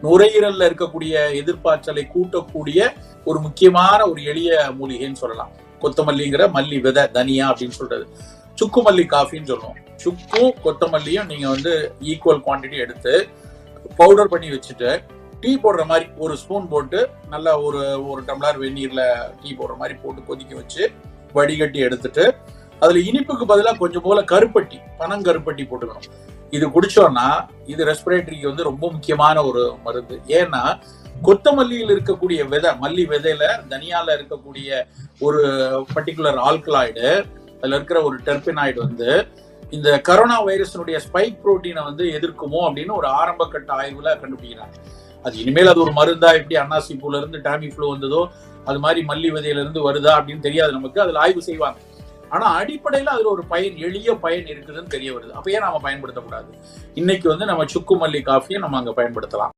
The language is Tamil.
நுரையீரல்ல இருக்கக்கூடிய எதிர்ப்பாற்றலை கூட்டக்கூடிய ஒரு முக்கியமான ஒரு எளிய மூலிகைன்னு சொல்லலாம். கொத்தமல்லிங்கிற மல்லி விதை, தனியா அப்படின்னு சொல்றது. சுக்கு மல்லி காஃபின்னு சொல்லுவோம். சுக்கும் கொத்தமல்லியும் நீங்க ஈக்குவல் குவான்டிட்டி எடுத்து பவுடர் பண்ணி வச்சுட்டு டீ போடுற மாதிரி ஒரு ஸ்பூன் போட்டு நல்லா ஒரு டம்ளர் வெந்நீர்ல டீ போடுற மாதிரி போட்டு கொதிக்க வச்சு வடிகட்டி எடுத்துட்டு அதுல இனிப்புக்கு பதிலாக கொஞ்சம் போல கருப்பட்டி, பனங்கருப்பட்டி போட்டுக்கணும். இது குடிச்சோம்னா இது ரெஸ்பிரேட்டரிக்கு ரொம்ப முக்கியமான ஒரு மருந்து. ஏன்னா கொத்தமல்லியில் இருக்கக்கூடிய விதை, மல்லி விதையில தனியால இருக்கக்கூடிய ஒரு பர்டிகுலர் ஆல்கலாய்டு, அதுல இருக்கிற ஒரு டெர்பினாய்டு இந்த கரோனா வைரஸினுடைய ஸ்பைக் புரோட்டீனை எதிர்க்குமோ அப்படின்னு ஒரு ஆரம்ப கட்ட ஆய்வுல கண்டுபிடிக்கிறாங்க. அது இனிமேல் அது ஒரு மருந்தா, எப்படி அன்னாசி பூல இருந்து டாமி ஃப்ளூ வந்ததோ அது மாதிரி மல்லி விதையில இருந்து வருதா அப்படின்னு தெரியாது நமக்கு. அதுல ஆய்வு செய்வாங்க. ஆனா அடிப்படையில அதுல ஒரு பயன், எளிய பயன் இருக்குதுன்னு தெரிய வருது. அப்ப ஏன் நாம பயன்படுத்தக்கூடாது? இன்னைக்கு நம்ம சுக்கு மல்லி காஃபியை நம்ம அங்க பயன்படுத்தலாம்.